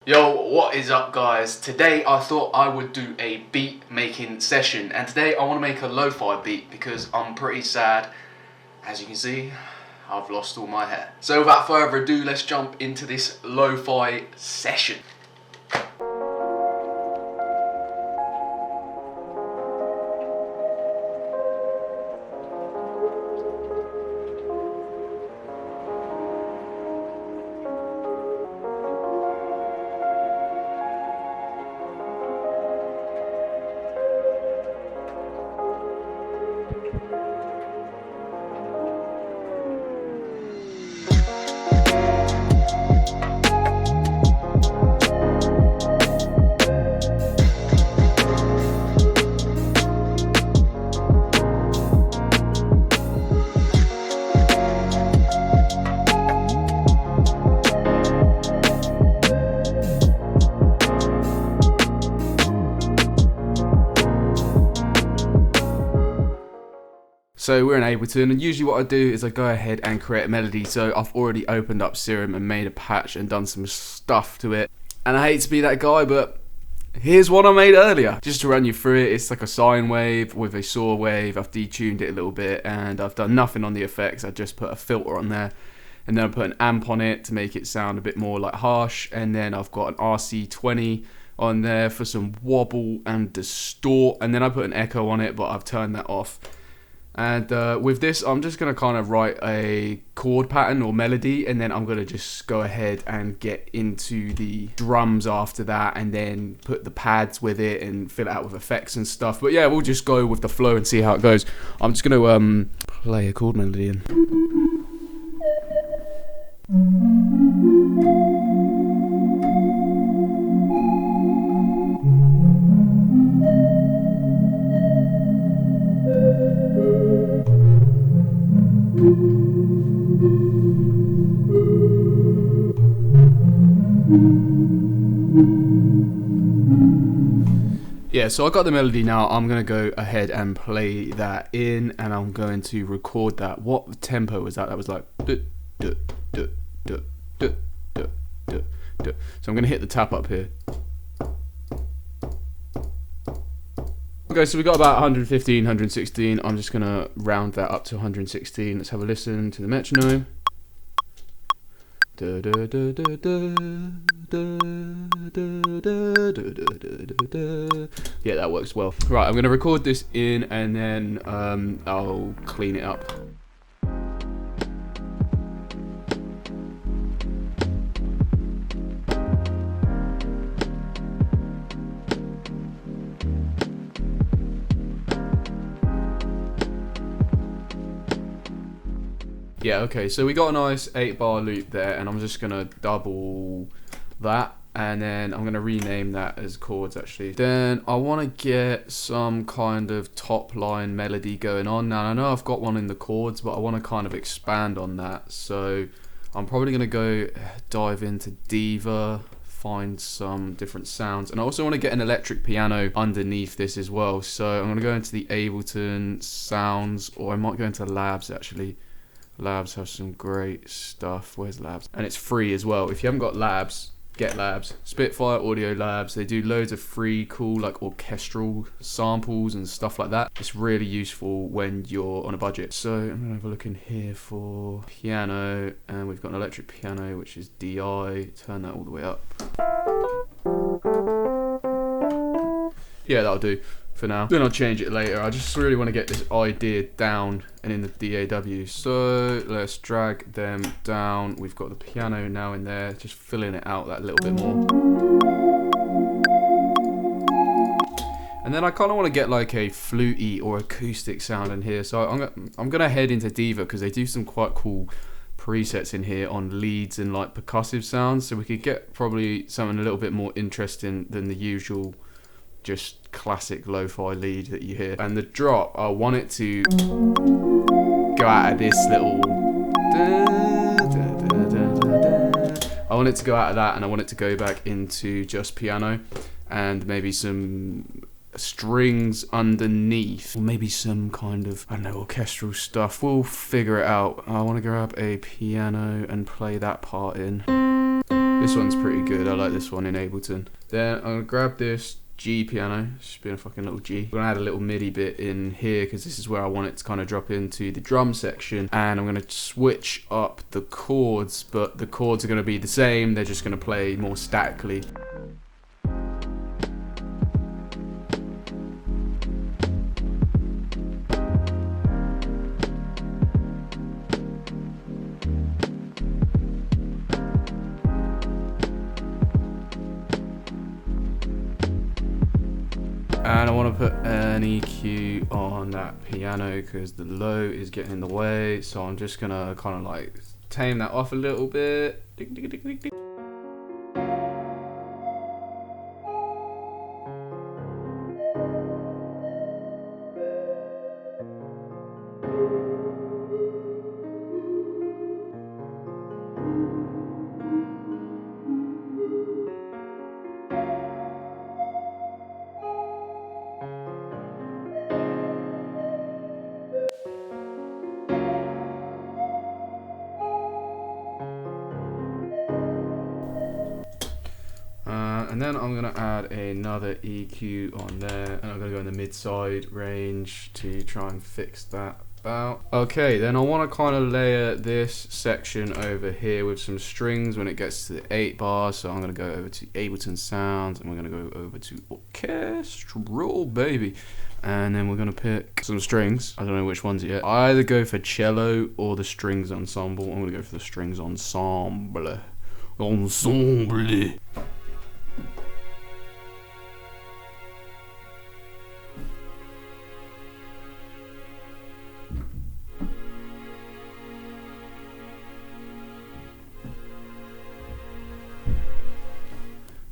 Yo, what is up guys? Today I thought I would do a beat making session, and today I want to make a lo-fi beat because I'm pretty sad. As you can see, I've lost all my hair. So without further ado, let's jump into this lo-fi session. So we're in Ableton, and usually what I do is I go ahead and create a melody. So I've already opened up Serum and made a patch and done some stuff to it. And I hate to be that guy, but here's what I made earlier. Just to run you through it, it's like a sine wave with a saw wave. I've detuned it a little bit, and I've done nothing on the effects. I just put a filter on there, and then I put an amp on it to make it sound a bit more like harsh. And then I've got an RC20 on there for some wobble and distort. And then I put an echo on it, but I've turned that off. And with this, I'm just going to kind of write a chord pattern or melody, and then I'm going to just go ahead and get into the drums after that, and then put the pads with it and fill it out with effects and stuff. But yeah, we'll just go with the flow and see how it goes. I'm just going to play a chord melody in. Yeah, so I got the melody now. I'm going to go ahead and play that in, and I'm going to record that. What tempo was that? That was like... So I'm going to hit the tap up here. Okay, so we got about 115, 116. I'm just going to round that up to 116. Let's have a listen to the metronome. Yeah, that works well. Right, I'm going to record this in, and then I'll clean it up. Yeah, okay, so we got a nice 8-bar loop there, and I'm just gonna double that, and then I'm gonna rename that as chords actually. Then I wanna get some kind of top line melody going on. Now I know I've got one in the chords, but I wanna kind of expand on that. So I'm probably gonna go dive into Diva, find some different sounds, and I also wanna get an electric piano underneath this as well. So I'm gonna go into the Ableton sounds, or I might go into Labs actually. Labs have some great stuff. Where's Labs? And it's free as well. If you haven't got Labs, get Labs. Spitfire Audio Labs. They do loads of free, cool, like orchestral samples and stuff like that. It's really useful when you're on a budget. So I'm gonna have a look in here for piano, and we've got an electric piano, which is DI. Turn that all the way up. Yeah, that'll do for now. Then I'll change it later. I just really want to get this idea down and in the DAW. So let's drag them down. We've got the piano now in there, just filling it out that little bit more. And then I kind of want to get like a fluty or acoustic sound in here. So I'm gonna head into Diva because they do some quite cool presets in here on leads and like percussive sounds. So we could get probably something a little bit more interesting than the usual just classic lo-fi lead that you hear. And the drop, I want it to go out of this little... I want it to go out of that, and I want it to go back into just piano and maybe some strings underneath, or maybe some kind of, I don't know, orchestral stuff. We'll figure it out. I want to grab a piano and play that part in. This one's pretty good. I like this one in Ableton. Then I'm gonna grab this G piano, just being a fucking little G. I'm gonna add a little MIDI bit in here because this is where I want it to kind of drop into the drum section. And I'm gonna switch up the chords, but the chords are gonna be the same. They're just gonna play more statically. And I want to put an EQ on that piano because the low is getting in the way. So I'm just going to kind of like tame that off a little bit. And then I'm gonna add another EQ on there, and I'm gonna go in the mid-side range to try and fix that about. Okay, then I want to kind of layer this section over here with some strings when it gets to the 8 bar. So I'm gonna go over to Ableton Sounds, and we're gonna go over to Orchestral, baby. And then we're gonna pick some strings. I don't know which ones yet. I either go for cello or the strings ensemble. I'm gonna go for the strings ensemble. Ensemble.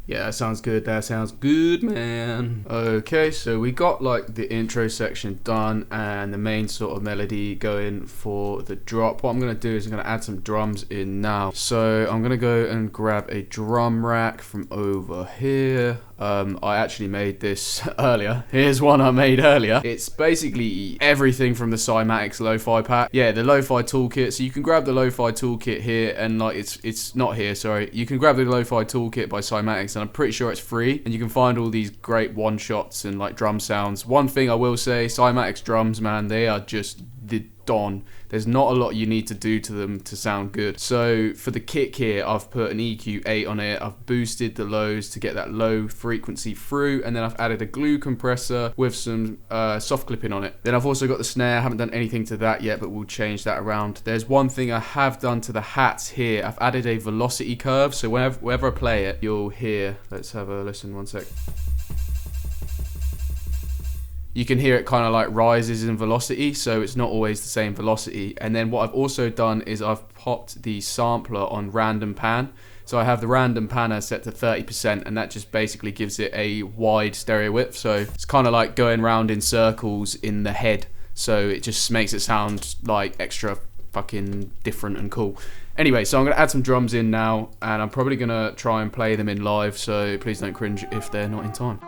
Yeah, that sounds good. That sounds good, man. Okay, so we got like the intro section done and the main sort of melody going for the drop. What I'm gonna do is I'm gonna add some drums in now. So I'm gonna go and grab a drum rack from over here. I actually made this earlier. Here's one I made earlier. It's basically everything from the Cymatics Lo-Fi pack. Yeah, the Lo-Fi toolkit. So you can grab the Lo-Fi toolkit here, and like it's not here, sorry. You can grab the Lo-Fi toolkit by Cymatics, and I'm pretty sure it's free. And you can find all these great one-shots and like drum sounds. One thing I will say, Cymatics drums, man, they are just the don. There's not a lot you need to do to them to sound good. So for the kick here, I've put an EQ 8 on it. I've boosted the lows to get that low frequency through, and then I've added a glue compressor with some soft clipping on it. Then I've also got the snare. I haven't done anything to that yet, but we'll change that around. There's one thing I have done to the hats here. I've added a velocity curve, so whenever I play it, you'll hear. Let's have a listen, one sec. You can hear it kind of like rises in velocity, so it's not always the same velocity. And then what I've also done is I've popped the sampler on random pan. So I have the random panner set to 30%, and that just basically gives it a wide stereo width. So it's kind of like going round in circles in the head. So it just makes it sound like extra fucking different and cool. Anyway, so I'm going to add some drums in now, and I'm probably going to try and play them in live. So please don't cringe if they're not in time.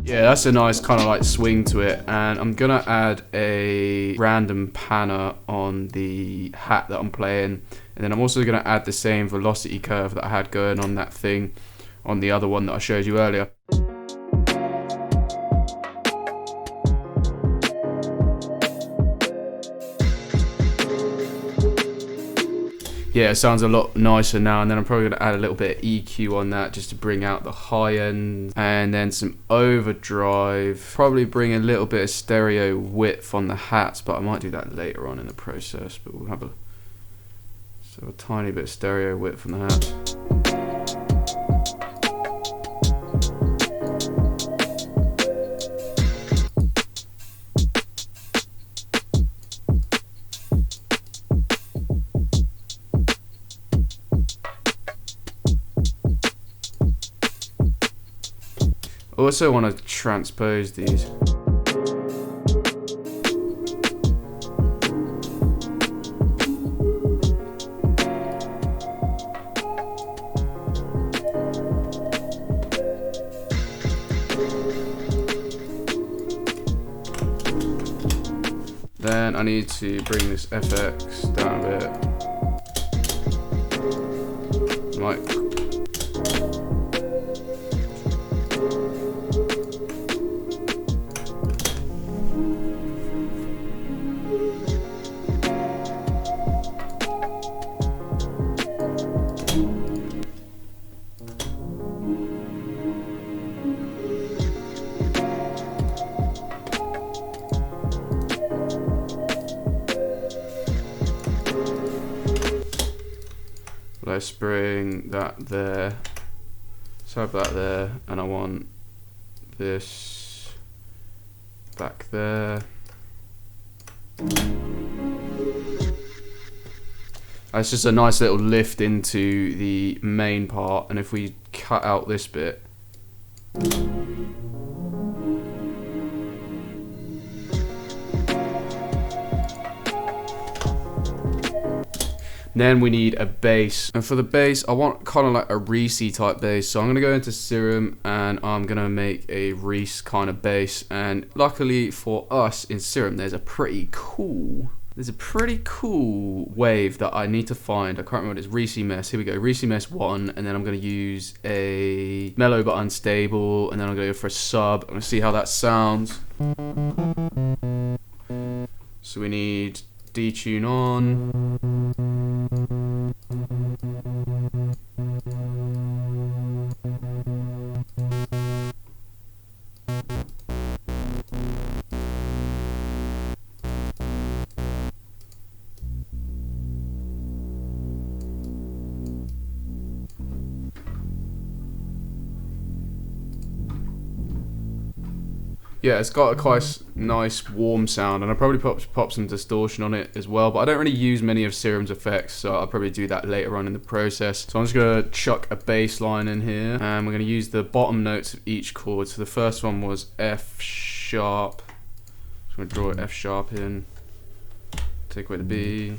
Yeah, that's a nice kind of like swing to it, and I'm gonna add a random panner on the hat that I'm playing, and then I'm also gonna add the same velocity curve that I had going on that thing on the other one that I showed you earlier. Yeah, it sounds a lot nicer now, and then I'm probably going to add a little bit of EQ on that just to bring out the high end, and then some overdrive, probably bring a little bit of stereo width on the hats, but I might do that later on in the process, but we'll have a tiny bit of stereo width on the hats. I also want to transpose these. I need to bring this FX down a bit. Right. Let's bring that there. So I have that there, and I want this back there. That's just a nice little lift into the main part, and if we cut out this bit, then we need a bass, and for the bass I want kind of like a Reese type bass, so I'm going to go into Serum and I'm going to make a Reese kind of bass. And luckily for us in Serum there's a pretty cool wave that I need to find. I can't remember what it is. Reese Mess. Here we go. Reese Mess 1, and then I'm going to use a mellow but unstable, and then I'm going to go for a sub. I'm going to see how that sounds. So we need detune on. Yeah, it's got a quite nice warm sound, and I'll probably pop some distortion on it as well, but I don't really use many of Serum's effects, so I'll probably do that later on in the process. So I'm just going to chuck a bass line in here, and we're going to use the bottom notes of each chord. So the first one was F sharp. So I'm going to draw F sharp in, take away the B.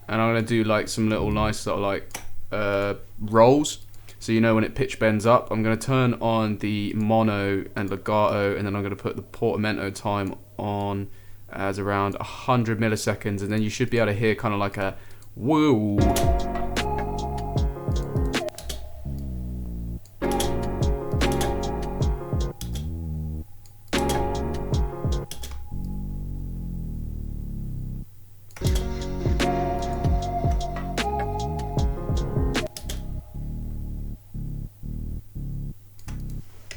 And I'm going to do like some little nice sort of like rolls. So you know when it pitch bends up, I'm going to turn on the mono and legato, and then I'm going to put the portamento time on as around 100 milliseconds, and then you should be able to hear kind of like a woo.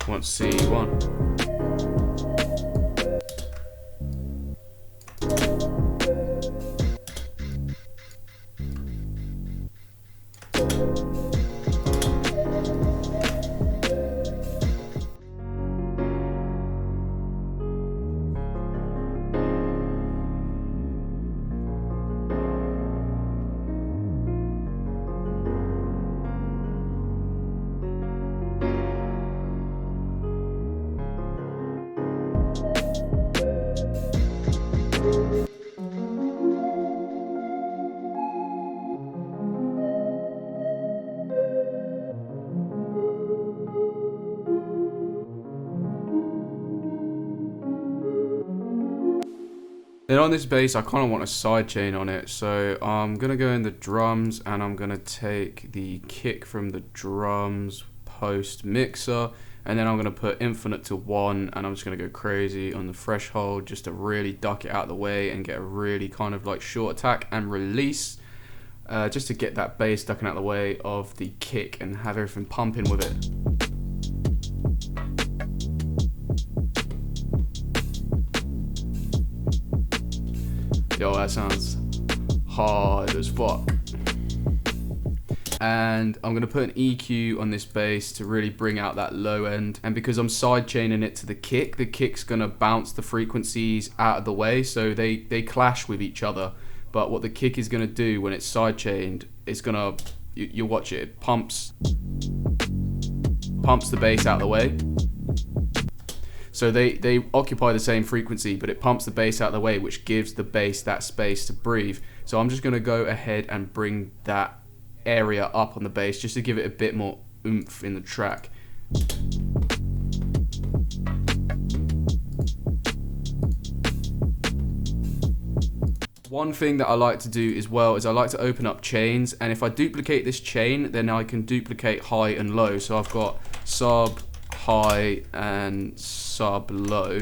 Want C1. Then on this bass, I kind of want a sidechain on it, so I'm going to go in the drums, and I'm going to take the kick from the drums post mixer, and then I'm going to put infinite to 1, and I'm just going to go crazy on the threshold just to really duck it out of the way and get a really kind of like short attack and release, just to get that bass ducking out of the way of the kick and have everything pumping with it. Yo, that sounds hard as fuck. And I'm gonna put an EQ on this bass to really bring out that low end. And because I'm side chaining it to the kick's gonna bounce the frequencies out of the way, so they clash with each other. But what the kick is gonna do when it's side chained, it's gonna, you watch it, it pumps the bass out of the way. So they occupy the same frequency, but it pumps the bass out of the way, which gives the bass that space to breathe. So I'm just going to go ahead and bring that area up on the bass just to give it a bit more oomph in the track. One thing that I like to do as well is I like to open up chains, and if I duplicate this chain, then I can duplicate high and low. So I've got sub, high, and sub low.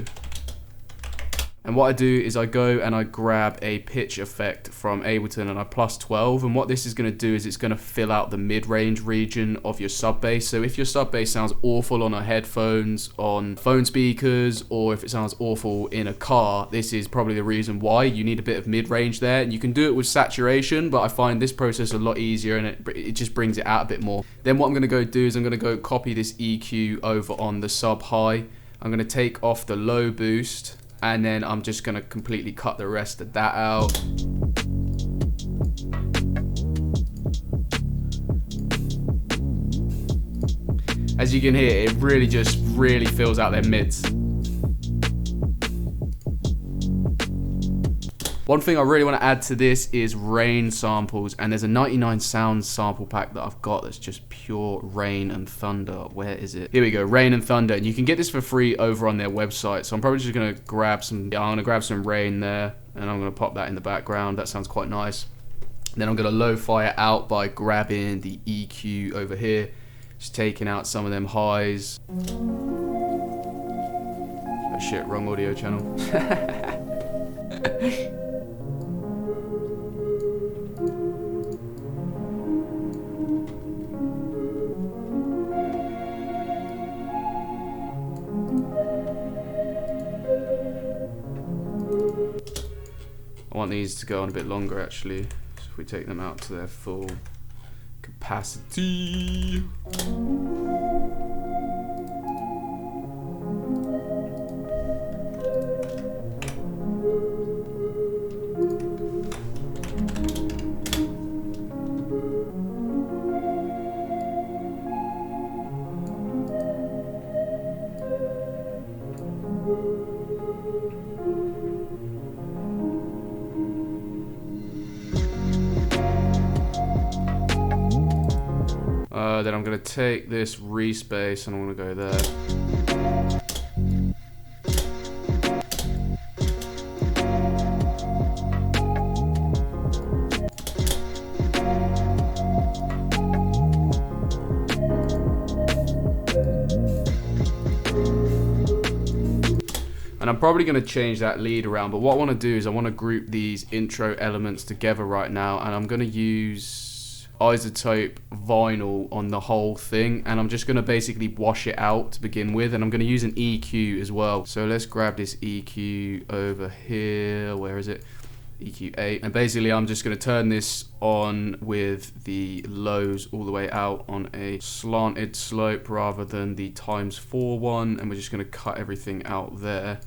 And what I do is I go and I grab a pitch effect from Ableton and I plus 12, and what this is going to do is it's going to fill out the mid-range region of your sub bass. So if your sub bass sounds awful on our headphones, on phone speakers, or if it sounds awful in a car, this is probably the reason why. You need a bit of mid-range there, and you can do it with saturation, but I find this process a lot easier and it just brings it out a bit more. Then what I'm going to go do is I'm going to go copy this EQ over on the sub high. I'm going to take off the low boost, and then I'm just going to completely cut the rest of that out. As you can hear, it really fills out their mids. One thing I really want to add to this is rain samples, and there's a 99 Sounds sample pack that I've got that's just pure rain and thunder. Where is it? Here we go, rain and thunder, and you can get this for free over on their website. So I'm probably just gonna grab some, I'm gonna grab some rain there, and I'm gonna pop that in the background. That sounds quite nice. Then I'm gonna lo-fi it out by grabbing the EQ over here, just taking out some of them highs. Oh shit, wrong audio channel. I want these to go on a bit longer actually, so if we take them out to their full capacity. Then I'm going to take this respace and I'm going to go there. And I'm probably going to change that lead around, but what I want to do is I want to group these intro elements together right now, and I'm going to use isotope vinyl on the whole thing, and I'm just going to basically wash it out to begin with, and I'm going to use an EQ as well. So let's grab this EQ over here, where is it? EQ8, and basically I'm just going to turn this on with the lows all the way out on a slanted slope rather than the ×4 one, and we're just going to cut everything out there.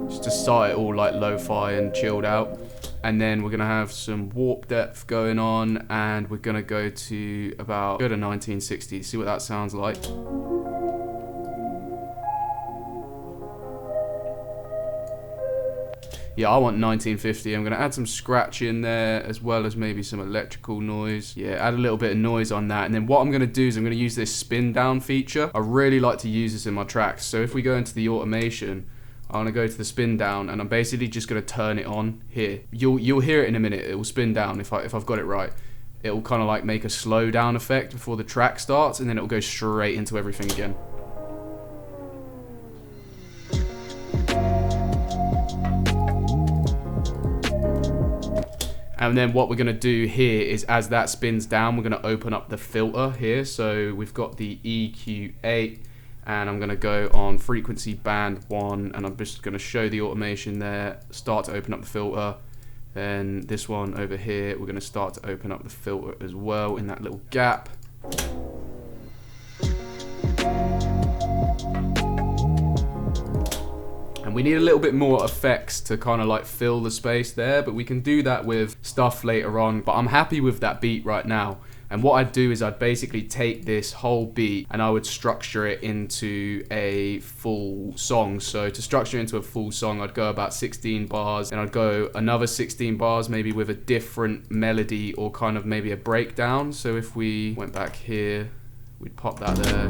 Just to start it all like lo-fi and chilled out. And then we're going to have some warp depth going on, and we're going to go to about, go to 1960, see what that sounds like. Yeah, I want 1950. I'm going to add some scratch in there as well as maybe some electrical noise. Yeah, add a little bit of noise on that. And then what I'm going to do is I'm going to use this spin down feature. I really like to use this in my tracks. So if we go into the automation, I'm gonna go to the spin down, and I'm basically just gonna turn it on here. You'll hear it in a minute. It will spin down if I've got it right. It will kind of like make a slow down effect before the track starts, and then it will go straight into everything again. And then what we're gonna do here is, as that spins down, we're gonna open up the filter here. So we've got the EQ8. And I'm going to go on frequency band 1, and I'm just going to show the automation there, start to open up the filter. Then this one over here, we're going to start to open up the filter as well in that little gap. And we need a little bit more effects to kind of like fill the space there, but we can do that with stuff later on. But I'm happy with that beat right now. And what I'd do is I'd basically take this whole beat and I would structure it into a full song. So to structure into a full song, I'd go about 16 bars and I'd go another 16 bars, maybe with a different melody or kind of maybe a breakdown. So if we went back here, we'd pop that there.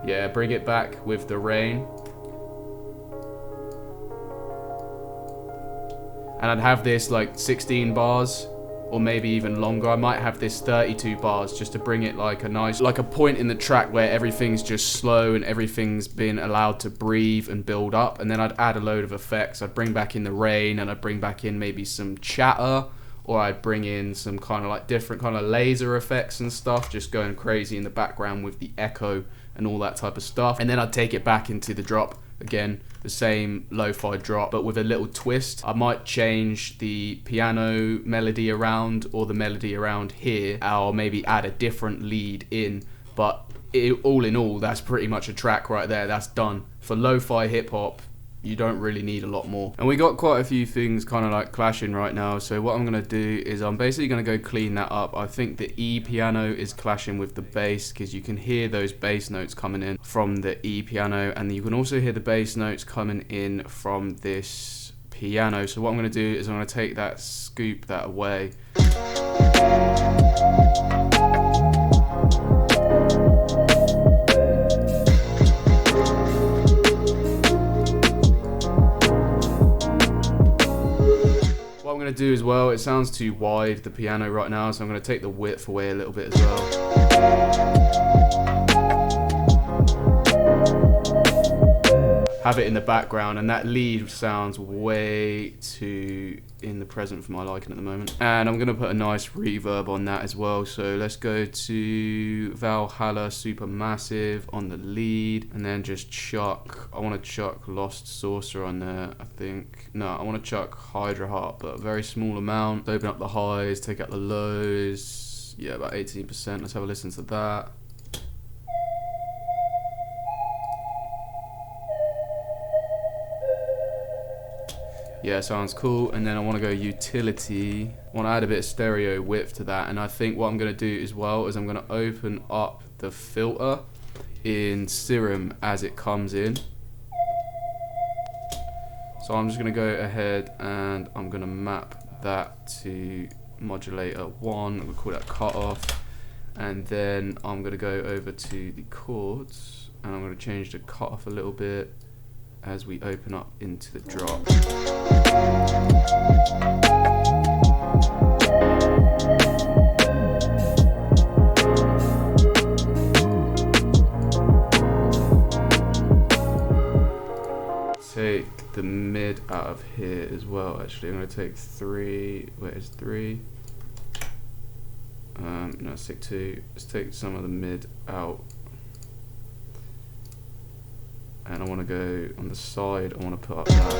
Yeah, bring it back with the rain. And I'd have this like 16 bars or maybe even longer. I might have this 32 bars just to bring it like a nice, like a point in the track where everything's just slow and everything's been allowed to breathe and build up. And then I'd add a load of effects. I'd bring back in the rain and I'd bring back in maybe some chatter, or I'd bring in some kind of like different kind of laser effects and stuff, just going crazy in the background with the echo and all that type of stuff. And then I'd take it back into the drop. Again, the same lo-fi drop, but with a little twist. I might change the piano melody around or the melody around here, or maybe add a different lead in. But all in all, that's pretty much a track right there. That's done. For lo-fi hip-hop, you don't really need a lot more. And we got quite a few things kind of like clashing right now. So what I'm gonna do is I'm basically gonna go clean that up. I think the E piano is clashing with the bass because you can hear those bass notes coming in from the E piano, and you can also hear the bass notes coming in from this piano. So what I'm gonna do is I'm gonna take that, scoop that away. To do as well, it sounds too wide, the piano right now, so I'm going to take the width away a little bit as well. Have it in the background, and that lead sounds way too in the present for my liking at the moment. And I'm going to put a nice reverb on that as well. So let's go to Valhalla Supermassive on the lead, and then just chuck, I want to chuck Lost Saucer on there, I think. No, I want to chuck Hydra Heart, but a very small amount. Open up the highs, take out the lows. Yeah, about 18%. Let's have a listen to that. Yeah, sounds cool. And then I want to go utility. I want to add a bit of stereo width to that. And I think what I'm going to do as well is I'm going to open up the filter in Serum as it comes in. So I'm just going to go ahead and I'm going to map that to modulator 1. I'm going to call that cutoff. And then I'm going to go over to the chords and I'm going to change the cutoff a little bit as we open up into the drop. Take the mid out of here as well. Actually, I'm going to take 3. Where is 3? No, let's take 2. Let's take some of the mid out. And I want to go on the side, I want to put up that.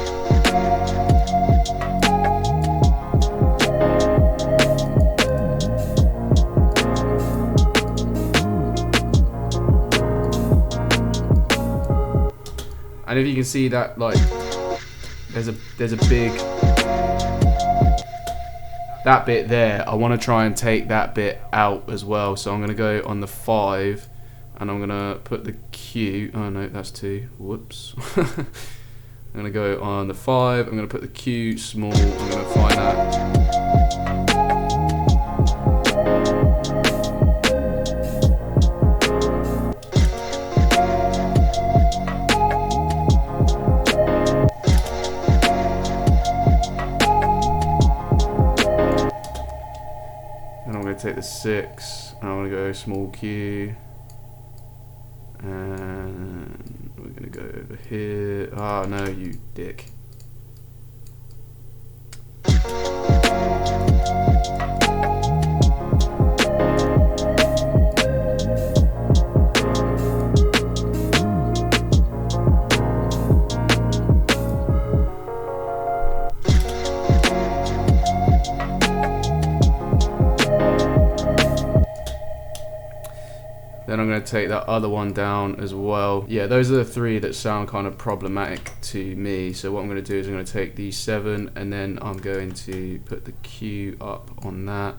And if you can see that, like, there's a big, that bit there, I want to try and take that bit out as well. So I'm going to go on the 5. And I'm gonna put the Q, oh no, that's 2, whoops. I'm gonna go on the 5, I'm gonna put the Q small, I'm gonna find that. And I'm gonna take the 6, and I'm gonna go small Q. And we're gonna go over here. Oh no, you dick. take that other one down as well. Yeah, those are the three that sound kind of problematic to me. So what I'm going to do is I'm going to take these 7 and then I'm going to put the Q up on that,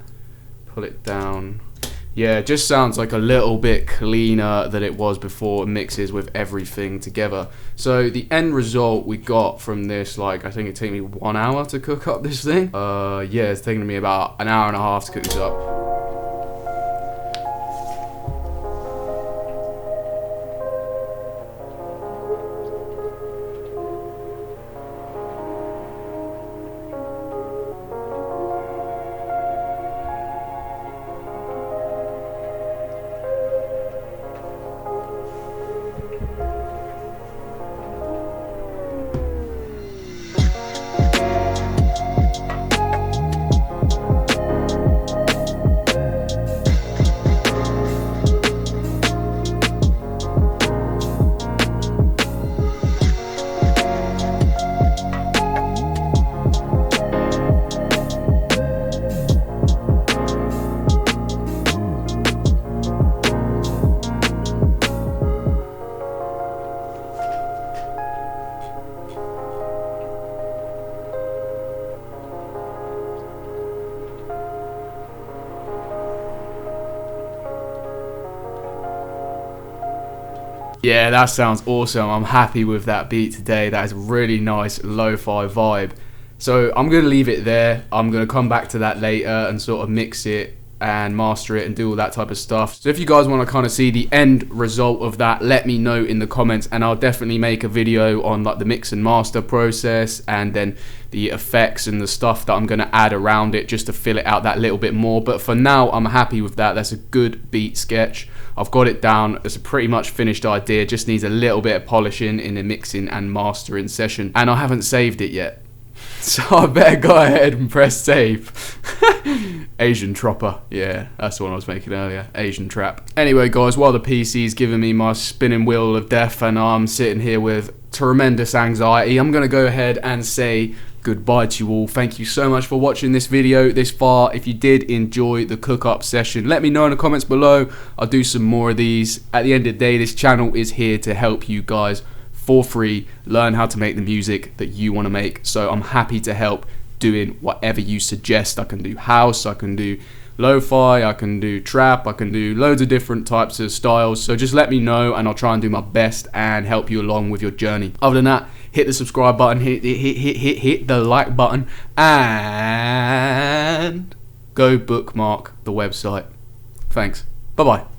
pull it down. Yeah, it just sounds like a little bit cleaner than it was before it mixes with everything together. So the end result we got from this, like, I think it took me 1 hour to cook up this thing. Yeah, it's taken me about an hour and a half to cook this up. Yeah, that sounds awesome. I'm happy with that beat today. That is a really nice lo-fi vibe. So I'm going to leave it there. I'm going to come back to that later and sort of mix it and master it and do all that type of stuff. So if you guys want to kind of see the end result of that, let me know in the comments, and I'll definitely make a video on like the mix and master process and then the effects and the stuff that I'm going to add around it just to fill it out that little bit more. But for now, I'm happy with that. That's a good beat sketch. I've got it down. It's a pretty much finished idea. Just needs a little bit of polishing in the mixing and mastering session. And I haven't saved it yet. So I better go ahead and press save. Asian Tropper. Yeah, that's the one I was making earlier. Asian Trap. Anyway, guys, while the PC's giving me my spinning wheel of death and I'm sitting here with tremendous anxiety, I'm going to go ahead and say goodbye to you all. Thank you so much for watching this video this far. If you did enjoy the cook-up session, let me know in the comments below. I'll do some more of these. At the end of the day, this channel is here to help you guys for free learn how to make the music that you want to make. So I'm happy to help doing whatever you suggest. I can do house, I can do lo-fi, I can do trap, I can do loads of different types of styles. So just let me know and I'll try and do my best and help you along with your journey. Other than that, hit the subscribe button, hit the like button, and go bookmark the website. Thanks. Bye-bye.